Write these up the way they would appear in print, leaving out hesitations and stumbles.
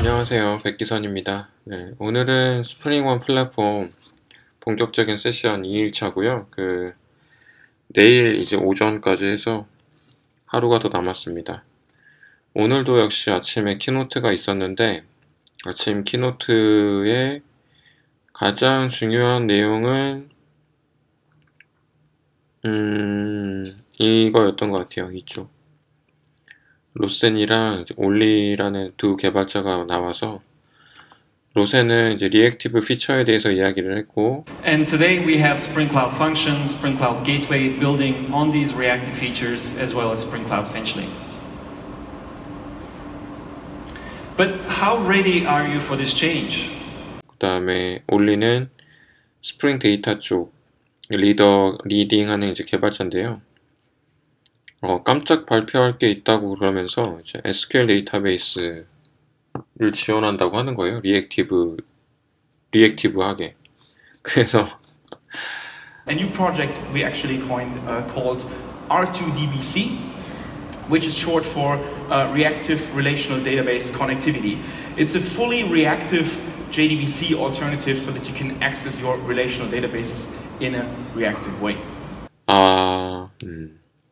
안녕하세요. 백기선입니다. 네, 오늘은 스프링1 플랫폼 본격적인 세션 2일차고요. 내일 이제 오전까지 해서 하루가 더 남았습니다. 오늘도 역시 아침에 키노트가 있었는데, 아침 키노트의 가장 중요한 내용은, 이거였던 것 같아요. 이쪽. 로센이랑 이제 올리라는 두 개발자가 나와서 로센은 이제 리액티브 피처에 대해서 이야기를 했고, And today we have Spring Cloud Functions, Spring Cloud Gateway building on these reactive features as well as Spring Cloud Finchling. But how ready are you for this change? 그 다음에 올리는 스프링 데이터 쪽 리딩하는 이제 개발자인데요. 깜짝 발표할 게 있다고 그러면서 이제 SQL 데이터베이스를 지원한다고 하는 거예요. 리액티브하게. 그래서 A new project we actually called R2DBC, which is short for Reactive Relational Database Connectivity. It's a fully reactive JDBC alternative so that you can access your relational databases in a reactive way.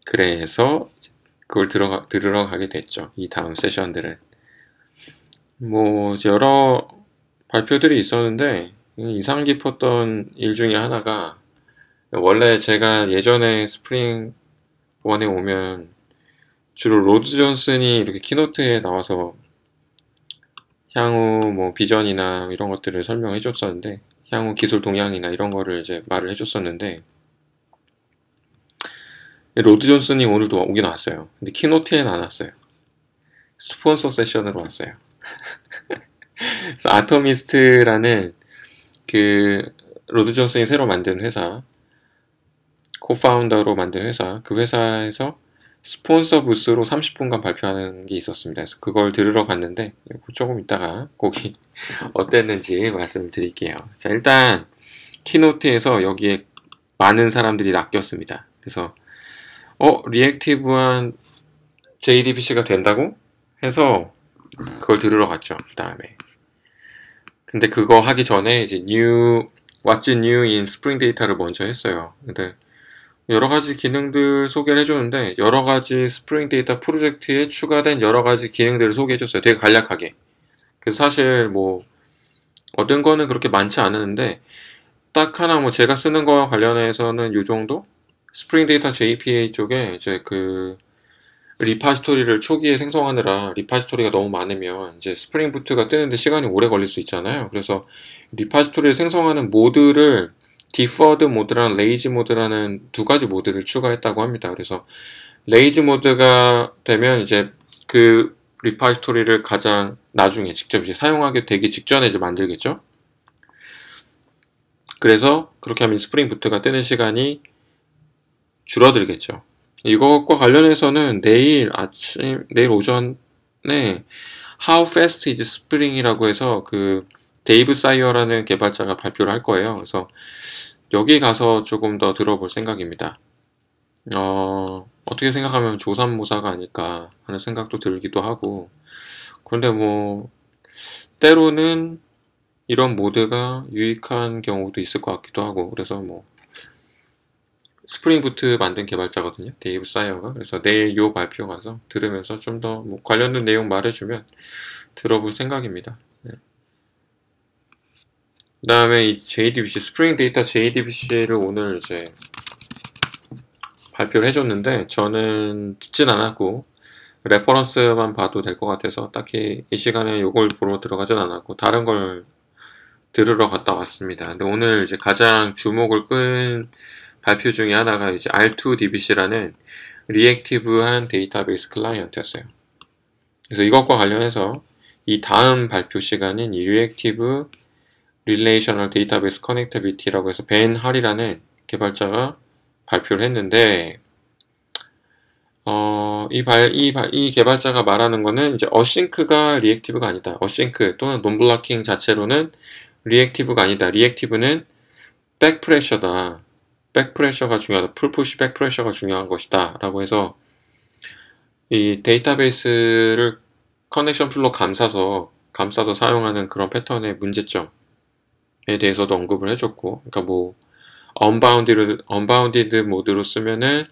그래서 그걸 들으러 가게 됐죠. 이 다음 세션들은. 이제 여러 발표들이 있었는데, 인상 깊었던 일 중에 하나가, 원래 제가 예전에 스프링 1에 오면, 주로 로드 존슨이 이렇게 키노트에 나와서, 향후 비전이나 이런 것들을 설명해 줬었는데, 향후 기술 동향이나 이런 거를 이제 말을 해 줬었는데, 로드 존슨이 오늘도 오긴 왔어요. 근데 키노트에는 안 왔어요. 스폰서 세션으로 왔어요. 그래서 아토미스트라는 로드 존슨이 새로 만든 회사, 코파운더로 만든 회사, 그 회사에서 스폰서 부스로 30분간 발표하는 게 있었습니다. 그래서 그걸 들으러 갔는데 조금 이따가 거기 어땠는지 말씀드릴게요. 자, 일단 키노트에서 여기에 많은 사람들이 낚였습니다. 그래서 리액티브한 JDBC가 된다고 해서 그걸 들으러 갔죠. 그 다음에. 근데 그거 하기 전에 이제 What's new in Spring Data를 먼저 했어요. 근데 여러 가지 기능들 소개를 해줬는데 여러 가지 스프링 데이터 프로젝트에 추가된 여러 가지 기능들을 소개해줬어요. 되게 간략하게. 그래서 사실 얻은 거는 그렇게 많지 않았는데 딱 하나 제가 쓰는 거와 관련해서는 요 정도? 스프링 데이터 JPA 쪽에 이제 리파지토리를 초기에 생성하느라 리파지토리가 너무 많으면 이제 스프링 부트가 뜨는데 시간이 오래 걸릴 수 있잖아요. 그래서 리파지토리를 생성하는 모드를 디퍼드 모드랑 레이지 모드라는 두 가지 모드를 추가했다고 합니다. 그래서 레이지 모드가 되면 이제 그 리파지토리를 가장 나중에 직접 이제 사용하게 되기 직전에 이제 만들겠죠. 그래서 그렇게 하면 스프링 부트가 뜨는 시간이 줄어들겠죠. 이것과 관련해서는 내일 오전에 How Fast is Spring이라고 해서 데이브 사이어라는 개발자가 발표를 할 거예요. 그래서 여기 가서 조금 더 들어볼 생각입니다. 어떻게 생각하면 조삼모사가 아닐까 하는 생각도 들기도 하고, 그런데 때로는 이런 모드가 유익한 경우도 있을 것 같기도 하고, 그래서 스프링 부트 만든 개발자거든요. 데이브 사이어가. 그래서 내일 요 발표 가서 들으면서 좀 더 관련된 내용 말해주면 들어볼 생각입니다. 네. 그 다음에 이 JDBC, 스프링 데이터 JDBC를 오늘 이제 발표를 해줬는데 저는 듣진 않았고 레퍼런스만 봐도 될 것 같아서 딱히 이 시간에 요걸 보러 들어가진 않았고 다른 걸 들으러 갔다 왔습니다. 근데 오늘 이제 가장 주목을 끈 발표 중에 하나가 이제 R2DBC라는 리액티브한 데이터베이스 클라이언트였어요. 그래서 이것과 관련해서 이 다음 발표 시간인 이 리액티브 릴레이셔널 데이터베이스 커넥티비티라고 해서 벤 할이라는 개발자가 발표를 했는데 이 개발자가 말하는 거는 이제 어싱크가 리액티브가 아니다. 어싱크 또는 논블로킹 자체로는 리액티브가 아니다. 리액티브는 백프레셔다. 백프레셔가 중요하다. 풀푸시 백프레셔가 중요한 것이다. 라고 해서 이 데이터베이스를 커넥션 풀로 감싸서 감싸서 사용하는 그런 패턴의 문제점에 대해서도 언급을 해줬고, 그러니까 뭐 언바운디드 모드로 쓰면은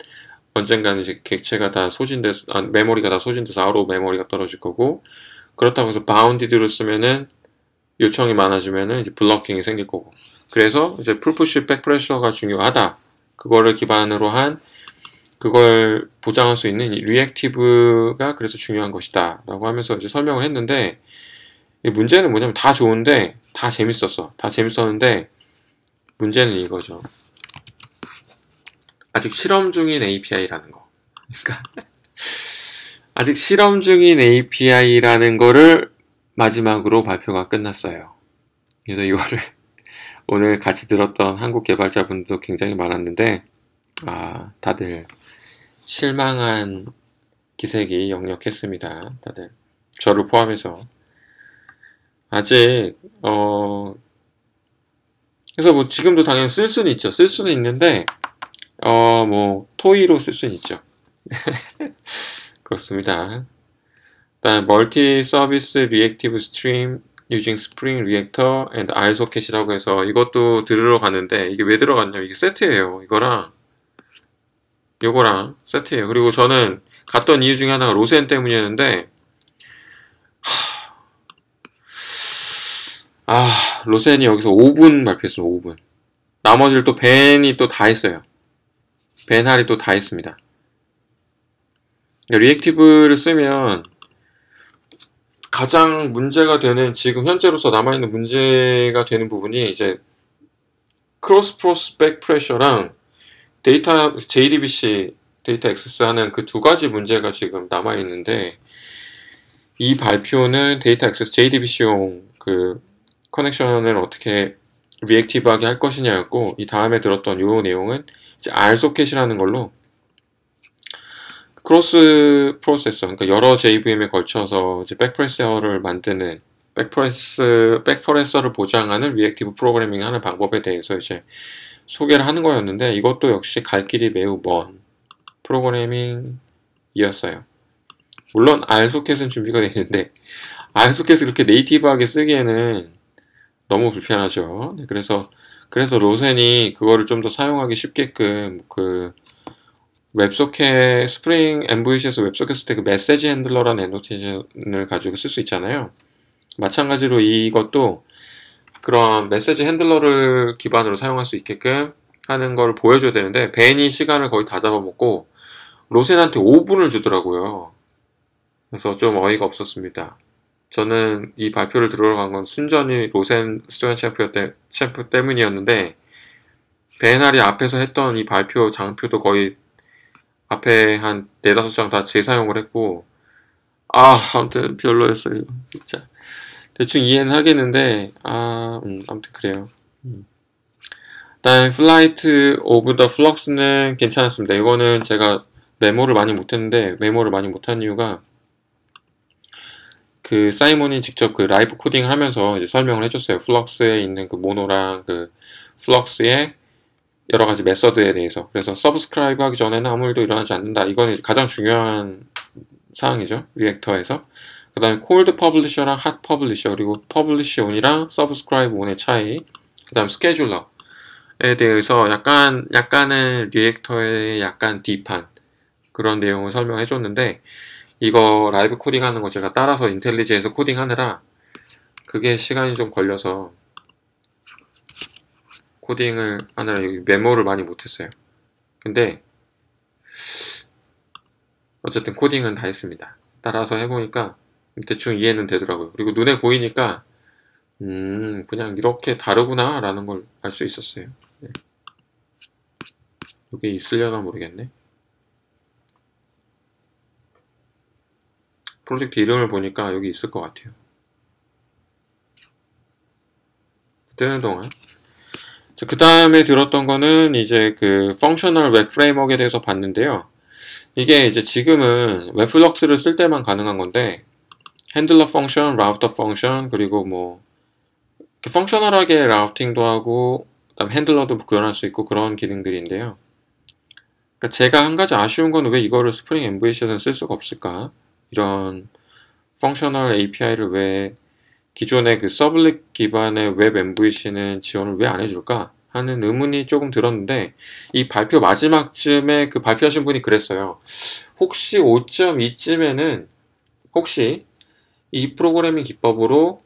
언젠가는 이제 객체가 다 소진돼서, 메모리가 다 소진돼서 아웃 오브 메모리가 떨어질 거고, 그렇다고 해서 바운디드로 쓰면은 요청이 많아지면은 이제 블러킹이 생길 거고. 그래서 이제 풀푸시 백프레셔가 중요하다. 그거를 기반으로 한 그걸 보장할 수 있는 리액티브가 그래서 중요한 것이다 라고 하면서 이제 설명을 했는데, 문제는 뭐냐면 다 좋은데 다 재밌었어. 다 재밌었는데 문제는 이거죠. 아직 실험 중인 API라는 거. 그러니까 아직 실험 중인 API라는 거를 마지막으로 발표가 끝났어요. 그래서 이거를 오늘 같이 들었던 한국 개발자분도 굉장히 많았는데, 다들 실망한 기색이 역력했습니다. 다들 저를 포함해서. 아직 그래서 뭐 지금도 당연히 쓸 수는 있죠. 쓸 수는 있는데 뭐 토이로 쓸 수는 있죠. 그렇습니다. 그다음 멀티 서비스 리액티브 스트림 using Spring Reactor and iSocket이라고 해서 이것도 들으러 갔는데, 이게 왜 들어갔냐면 이게 세트예요. 이거랑 세트예요. 그리고 저는 갔던 이유 중에 하나가 로센 때문이었는데, 로센이 여기서 5분 발표했어요. 5분. 나머지를 또 벤이 또 다 했어요. 벤 할이 또 다 했습니다. 리액티브를 쓰면 가장 문제가 되는, 지금 현재로서 남아있는 문제가 되는 부분이 이제 크로스 프로스펙 프레셔랑 데이터 JDBC 데이터 액세스 하는 그 두 가지 문제가 지금 남아있는데, 이 발표는 데이터 액세스 JDBC용 그 커넥션을 어떻게 리액티브하게 할 것이냐였고, 이 다음에 들었던 요 내용은 이제 R소켓이라는 걸로 크로스 프로세서, 그러니까 여러 JVM에 걸쳐서 이제 백프레서를 만드는, 백프레서를 보장하는 리액티브 프로그래밍 하는 방법에 대해서 이제 소개를 하는 거였는데, 이것도 역시 갈 길이 매우 먼 프로그래밍이었어요. 물론 R소켓은 준비가 되어 있는데, R소켓을 그렇게 네이티브하게 쓰기에는 너무 불편하죠. 그래서 로센이 그거를 좀 더 사용하기 쉽게끔 그 웹소켓, 스프링 MVC에서 웹소켓 쓸 때 그 메시지 핸들러라는 애노테이션을 가지고 쓸 수 있잖아요. 마찬가지로 이것도 그런 메시지 핸들러를 기반으로 사용할 수 있게끔 하는 걸 보여줘야 되는데, 벤이 시간을 거의 다 잡아먹고 로센한테 5분을 주더라고요. 그래서 좀 어이가 없었습니다. 저는 이 발표를 들으러 간 건 순전히 로센 스튜던 챔프 때문이었는데, 벤할이 앞에서 했던 이 발표 장표도 거의 앞에 한 4-5장 다 재사용을 했고, 아무튼 별로였어요. 진짜. 대충 이해는 하겠는데, 아무튼 그래요. 일단, Flight of the Flux는 괜찮았습니다. 이거는 제가 메모를 많이 못했는데, 메모를 많이 못한 이유가, 그 사이먼이 직접 그 라이브 코딩을 하면서 이제 설명을 해줬어요. 플럭스에 있는 그 모노랑 그 플럭스의 여러 가지 메서드에 대해서. 그래서 서브스크라이브 하기 전에는 아무 일도 일어나지 않는다. 이건 이제 가장 중요한 사항이죠. 리액터에서. 그 다음에 콜드 퍼블리셔랑 핫 퍼블리셔, 그리고 퍼블리시 온이랑 서브스크라이브 온의 차이, 그 다음 스케줄러에 대해서 약간의 리액터의 약간 딥한 그런 내용을 설명해 줬는데, 이거 라이브 코딩하는 거 제가 따라서 인텔리지에서 코딩하느라 그게 시간이 좀 걸려서 코딩을 하느라 메모를 많이 못했어요. 근데 어쨌든 코딩은 다 했습니다. 따라서 해보니까 대충 이해는 되더라고요. 그리고 눈에 보이니까 그냥 이렇게 다르구나 라는 걸 알 수 있었어요. 네. 이게 있으려나 모르겠네. 프로젝트 이름을 보니까 여기 있을 것 같아요. 뜨는 동안. 그 다음에 들었던 거는 이제 그 펑셔널 웹 프레임워크에 대해서 봤는데요. 이게 이제 지금은 웹플럭스를 쓸 때만 가능한 건데, 핸들러 펑션, 라우터 펑션, 그리고 뭐 펑셔널하게 라우팅도 하고, 그다음 핸들러도 구현할 수 있고 그런 기능들인데요. 그러니까 제가 한 가지 아쉬운 건 왜 이거를 스프링 MVC에서는 쓸 수가 없을까? 이런 펑셔널 API를 왜 기존의 그 서블릿 기반의 웹 MVC는 지원을 왜 안 해줄까 하는 의문이 조금 들었는데, 이 발표 마지막쯤에 그 발표하신 분이 그랬어요. 혹시 5.2쯤에는 혹시 이 프로그래밍 기법으로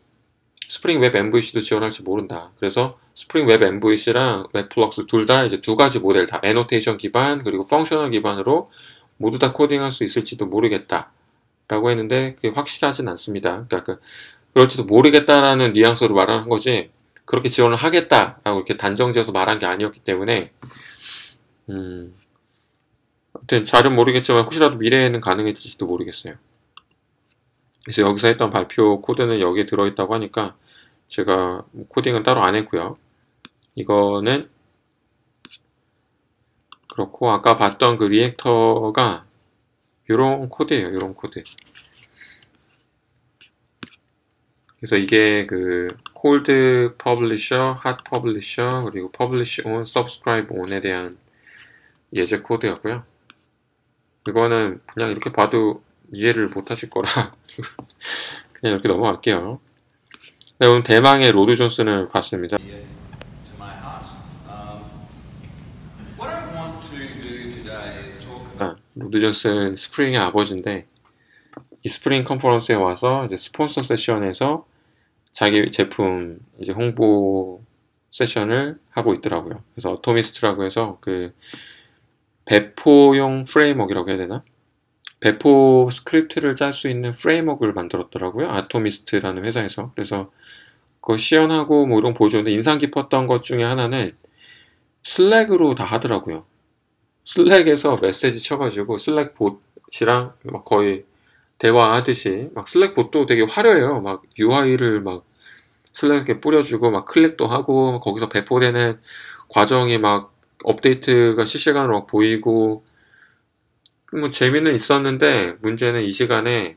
스프링 웹 MVC도 지원할지 모른다. 그래서 스프링 웹 MVC랑 웹플럭스 둘 다 이제 두 가지 모델 다 애노테이션 기반 그리고 펑셔널 기반으로 모두 다 코딩할 수 있을지도 모르겠다 라고 했는데, 그게 확실하진 않습니다. 그러니까 그럴지도 모르겠다라는 뉘앙스로 말하는 거지, 그렇게 지원을 하겠다라고 이렇게 단정지어서 말한 게 아니었기 때문에, 아무튼 잘은 모르겠지만 혹시라도 미래에는 가능해질지도 모르겠어요. 그래서 여기서 했던 발표 코드는 여기에 들어있다고 하니까 제가 코딩은 따로 안 했고요. 이거는 그렇고, 아까 봤던 그 리액터가 요런 코드예요. 요런 코드. 그래서 이게 그 cold publisher, hot publisher, 그리고 publish on, subscribe on에 대한 예제 코드였고요. 이거는 그냥 이렇게 봐도 이해를 못 하실 거라 그냥 이렇게 넘어갈게요. 네, 오늘 대망의 로드 존슨을 봤습니다. 로드 존슨 스프링의 아버지인데, 이 스프링 컨퍼런스에 와서 이제 스폰서 세션에서 자기 제품 이제 홍보 세션을 하고 있더라고요. 그래서 어토미스트라고 해서 그 배포용 프레임워크라고 해야 되나? 배포 스크립트를 짤 수 있는 프레임워크를 만들었더라고요. 아토미스트라는 회사에서. 그래서 그거 시연하고 뭐 이런 거 보여줬는데, 인상 깊었던 것 중에 하나는 슬랙으로 다 하더라고요. 슬랙에서 메시지 쳐가지고 슬랙 봇이랑 막 거의 대화하듯이, 막 슬랙 봇도 되게 화려해요. 막 UI를 막 슬랙에 뿌려주고 막 클릭도 하고, 거기서 배포되는 과정이 막 업데이트가 실시간으로 막 보이고, 뭐 재미는 있었는데 문제는 이 시간에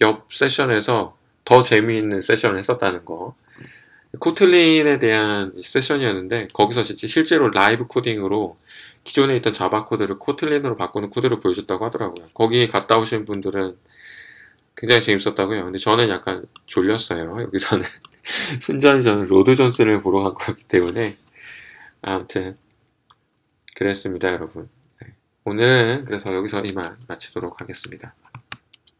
옆 세션에서 더 재미있는 세션을 했었다는 거. 코틀린에 대한 세션이었는데, 거기서 실제로 라이브 코딩으로 기존에 있던 자바 코드를 코틀린으로 바꾸는 코드를 보여줬다고 하더라고요. 거기 갔다 오신 분들은 굉장히 재밌었다고요. 근데 저는 약간 졸렸어요. 여기서는 순전히 저는 로드 존슨을 보러 간 거였기 때문에. 아무튼 그랬습니다, 여러분. 네. 오늘은 그래서 여기서 이만 마치도록 하겠습니다.